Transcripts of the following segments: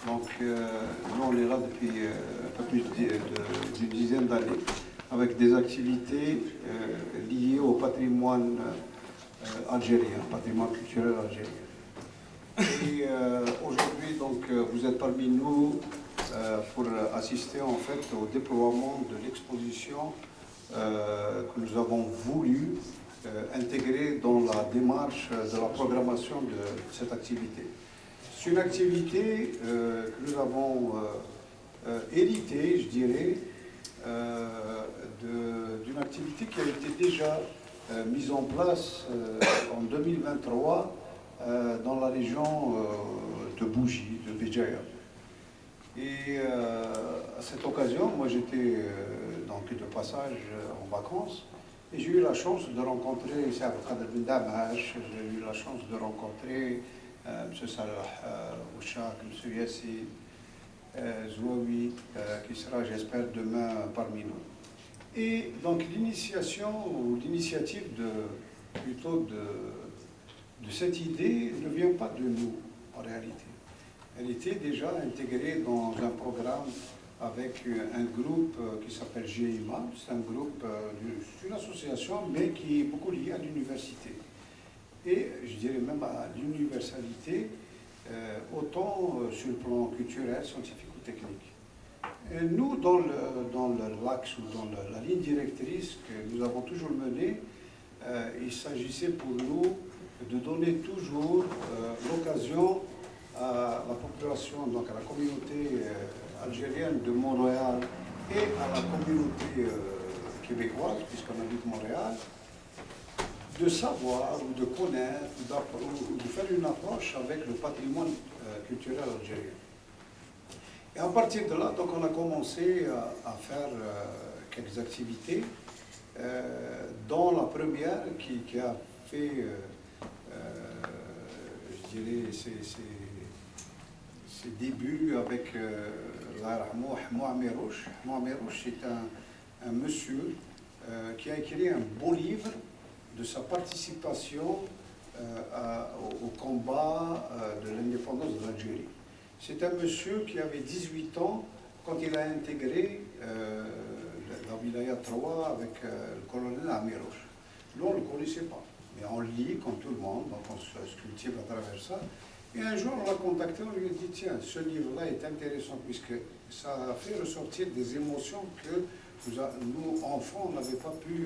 Donc, nous, on est là depuis un peu plus d'une dizaine d'années, avec des activités liées au patrimoine algérien, patrimoine culturel algérien. Et aujourd'hui, donc, vous êtes parmi nous pour assister en fait au déploiement de l'exposition que nous avons voulu intégrer dans la démarche de la programmation de cette activité. C'est une activité que nous avons héritée, je dirais, d'une activité qui a été déjà mise en place en 2023 dans la région de Bougie, de Béjaïa. Et à cette occasion, moi j'étais donc de passage en vacances et j'ai eu la chance de rencontrer Saad Khadr Ben Damash, j'ai eu la chance de rencontrer M. Salah Ouchak, M. Yassi Zouaoui, qui sera, j'espère, demain parmi nous. Et donc l'initiation ou l'initiative plutôt de cette idée ne vient pas de nous en réalité. Elle était déjà intégrée dans un programme avec un groupe qui s'appelle GIMA. C'est un groupe, c'est une association, mais qui est beaucoup liée à l'université. Et je dirais même à l'universalité, autant sur le plan culturel, scientifique ou technique. Et nous, dans l'axe ou dans la ligne directrice que nous avons toujours menée, il s'agissait pour nous de donner toujours l'occasion à la population, donc à la communauté algérienne de Montréal et à la communauté québécoise, puisqu'on habite Montréal, de savoir ou de connaître ou de faire une approche avec le patrimoine culturel algérien. Et à partir de là, donc, on a commencé à faire quelques activités, dont la première qui a fait, je dirais, ses débuts avec Mohamed Roche. Mohamed Roche, c'est un monsieur qui a écrit un beau livre de sa participation au combat de l'indépendance de l'Algérie. C'est un monsieur qui avait 18 ans quand il a intégré la Wilaya 3 avec le colonel Amirouche. Nous, on ne le connaissait pas, mais on lit comme tout le monde, donc on se cultive à travers ça. Et un jour, on l'a contacté, on lui a dit, tiens, ce livre-là est intéressant puisque ça a fait ressortir des émotions que nous, enfants, on n'avait pas pu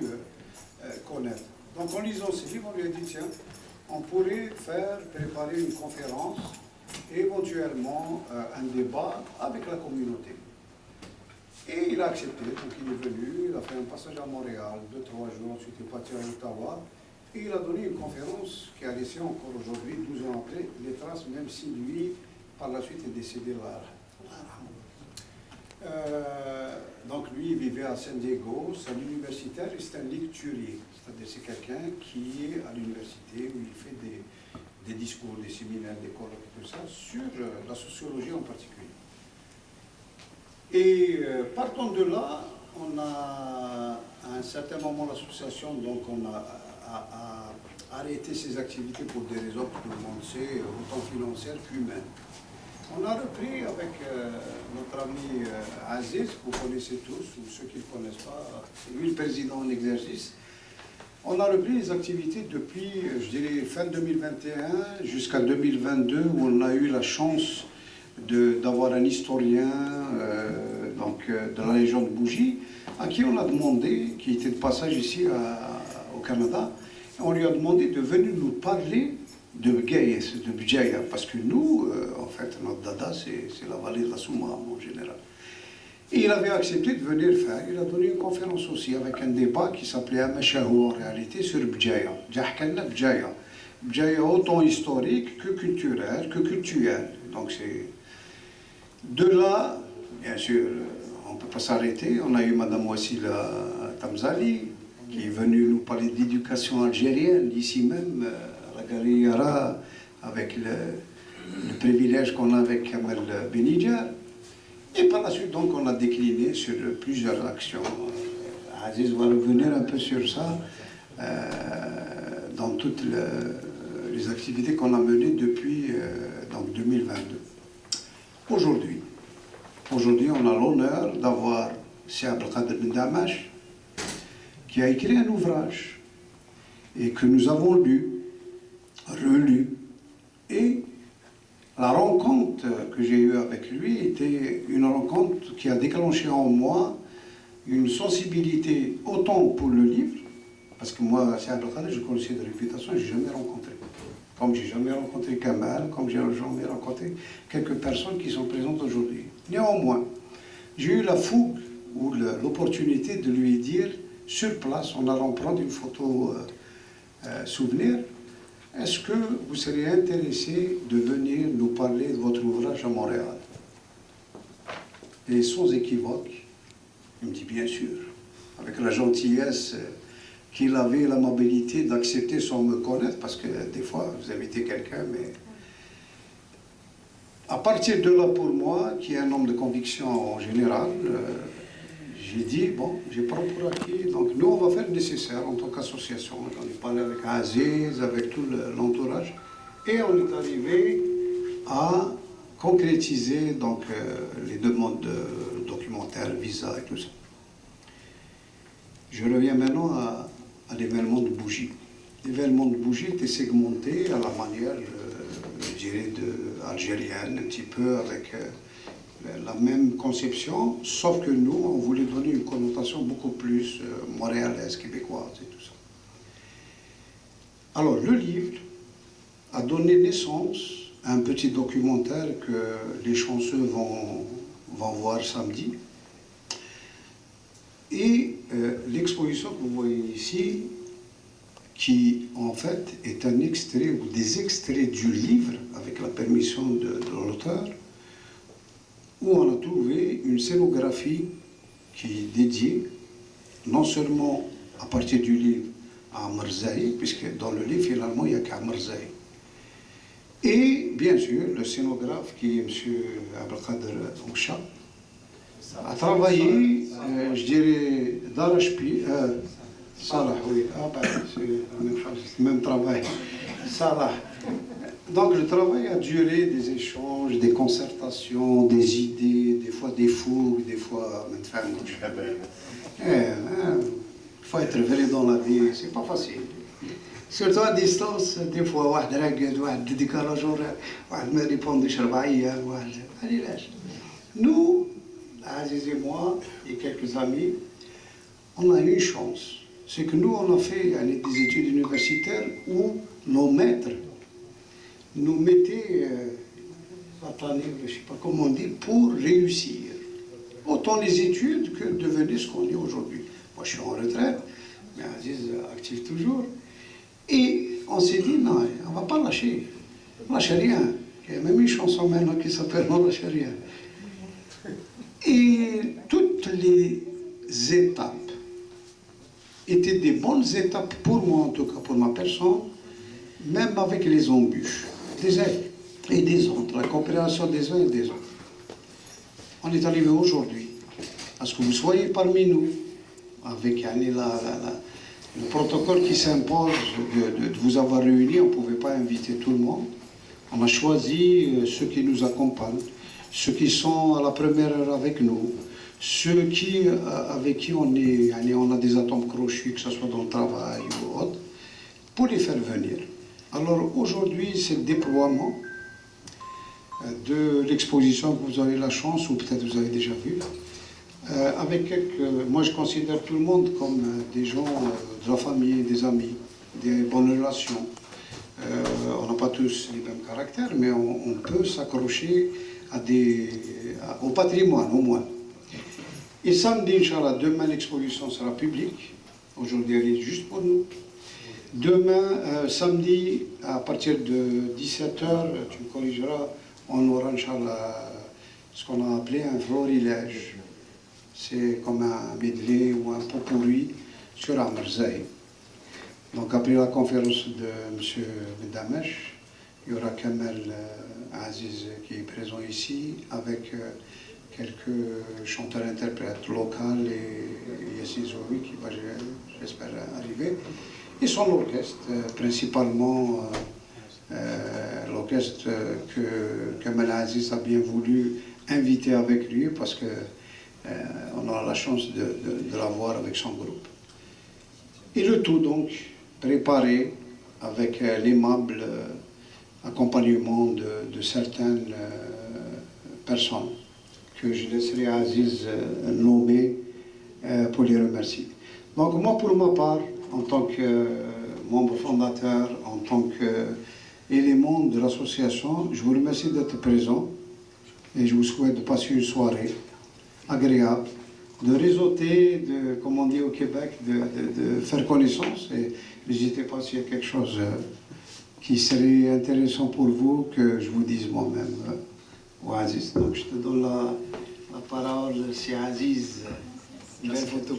connaître. Donc en lisant ce livre, on lui a dit, tiens, on pourrait préparer une conférence, et éventuellement un débat avec la communauté. Et il a accepté, donc il est venu, il a fait un passage à Montréal, 2-3 jours, ensuite il est parti à Ottawa, et il a donné une conférence qui a laissé encore aujourd'hui, 12 ans après, les traces, même si lui, par la suite, est décédé là. Donc lui, il vivait à San Diego, c'est un universitaire et c'est un lecturier. C'est-à-dire c'est quelqu'un qui est à l'université où il fait des discours, des séminaires, des colloques, tout ça, sur la sociologie en particulier. Et partant de là, on a, à un certain moment, l'association, donc on a arrêté ses activités pour des raisons que tout le monde sait, autant financières qu'humaines. On a repris avec notre ami Aziz, que vous connaissez tous, ou ceux qui ne le connaissent pas, c'est lui le président en exercice. On a repris les activités depuis, je dirais, fin 2021 jusqu'à 2022, où on a eu la chance d'avoir un historien de la région de Bougie, à qui on a demandé, qui était de passage ici au Canada, on lui a demandé de venir nous parler de Gaïs, de Béjaïa, parce que nous, en fait, notre dada, c'est la vallée de la Souma en général. Et il avait accepté de venir faire, il a donné une conférence aussi avec un débat qui s'appelait Amachahou en réalité sur Béjaïa. Djahkanna Béjaïa. Béjaïa autant historique que culturel, que cultuel. Donc c'est... De là, bien sûr, on ne peut pas s'arrêter. On a eu Madame Wassila Tamzali, qui est venue nous parler d'éducation algérienne, ici même, à la Galerie Yara, avec le privilège qu'on a avec Kamel Benidjar. Et par la suite, donc, on a décliné sur plusieurs actions. Aziz va revenir un peu sur ça, dans toutes les activités qu'on a menées depuis donc 2022. Aujourd'hui, on a l'honneur d'avoir Cheikh Abdelkader Ben Damache qui a écrit un ouvrage et que nous avons lu, relu, et la rencontre que j'ai eue avec lui était une rencontre qui a déclenché en moi une sensibilité autant pour le livre, parce que moi, Cheikh Abdelkader, je connaissais de réputation, je n'ai jamais rencontré. Comme j'ai jamais rencontré Kamal, comme j'ai jamais rencontré quelques personnes qui sont présentes aujourd'hui. Néanmoins, j'ai eu la fougue ou l'opportunité de lui dire, sur place, en allant prendre une photo souvenir, est-ce que vous seriez intéressé de venir nous parler de votre ouvrage à Montréal? Et sans équivoque, il me dit bien sûr, avec la gentillesse qu'il avait l'amabilité d'accepter sans me connaître, parce que des fois, vous invitez quelqu'un, mais... À partir de là, pour moi, qui est un homme de conviction en général, j'ai dit, bon, j'ai pris pour acquis, donc nous, on va faire le nécessaire en tant qu'association. J'en ai parlé avec Aziz, avec tout l'entourage, et on est arrivé à concrétiser donc, les demandes de documentaires, visa et tout ça. Je reviens maintenant à l'événement de Bougie. L'événement de Bougie était segmenté à la manière, je dirais, algérienne, un petit peu avec la même conception, sauf que nous, on voulait donner une connotation beaucoup plus montréalaise, québécoise et tout ça. Alors, le livre a donné naissance à un petit documentaire que les chanceux vont voir samedi. Et l'exposition que vous voyez ici, qui en fait est un extrait ou des extraits du livre, avec la permission de l'auteur, où on a trouvé une scénographie qui est dédiée, non seulement à partir du livre à Marzaï, puisque dans le livre finalement il n'y a qu'à Marzaï. Et bien sûr, le scénographe qui est M. Abdelkader Oucha, a travaillé, je dirais, d'arrache-pied, Salah, oui, c'est la même chose, c'est le même travail. Salah. Donc le travail a duré des échanges, des concertations, des idées, des fois des fougues, des fois même faire il faut être vrai dans la vie, c'est pas facile. Surtout à distance, des fois, واحد راقد, واحد décalage horaire, واحد ما répondش 4 أيام, واحد, allez lâche. Nous, Aziz et moi, et quelques amis, on a eu une chance. C'est que nous, on a fait des études universitaires où nos maîtres nous mettaient à tanner, je ne sais pas comment on dit, pour réussir. Autant les études que devenir ce qu'on est aujourd'hui. Moi, je suis en retraite, mais Aziz active toujours. Et on s'est dit, non, on ne va pas lâcher. On ne lâche rien. Il y a même une chanson maintenant qui s'appelle « On ne lâche rien ». Et toutes les étapes étaient des bonnes étapes pour moi, en tout cas pour ma personne, même avec les embûches des uns et des autres, la coopération des uns et des autres. On est arrivé aujourd'hui à ce que vous soyez parmi nous, avec le protocole qui s'impose de vous avoir réunis. On ne pouvait pas inviter tout le monde. On a choisi ceux qui nous accompagnent, ceux qui sont à la première heure avec nous, ceux avec qui on a des atomes crochus, que ce soit dans le travail ou autre, pour les faire venir. Alors aujourd'hui, c'est le déploiement de l'exposition que vous avez la chance, ou peut-être vous avez déjà vu, avec moi je considère tout le monde comme des gens de la famille, des amis, des bonnes relations. On n'a pas tous les mêmes caractères, mais on peut s'accrocher au patrimoine au moins. Et samedi, Inch'Allah, demain l'exposition sera publique. Aujourd'hui, elle est juste pour nous. Demain, samedi, à partir de 17h, tu me corrigeras, on aura, Inch'Allah, ce qu'on a appelé un florilège. C'est comme un medley ou un pot pourri sur Marzaï. Donc après la conférence de M. Damache, il y aura Kamal Aziz qui est présent ici, avec quelques chanteurs-interprètes locaux et Yassine Zoui qui va, j'espère, arriver. Et son orchestre, principalement l'orchestre que Kamal Aziz a bien voulu invité avec lui parce que on a la chance de l'avoir avec son groupe. Et le tout donc préparé avec l'aimable accompagnement de certaines personnes que je laisserai Aziz nommer pour les remercier. Donc moi, pour ma part, en tant que membre fondateur, en tant qu'élément de l'association, je vous remercie d'être présent et je vous souhaite de passer une soirée agréable, de réseauter, de, comme on dit au Québec, de faire connaissance. Et n'hésitez pas s'il y a quelque chose qui serait intéressant pour vous, que je vous dise moi-même, Aziz. Donc je te donne la parole, c'est Aziz. Une belle photo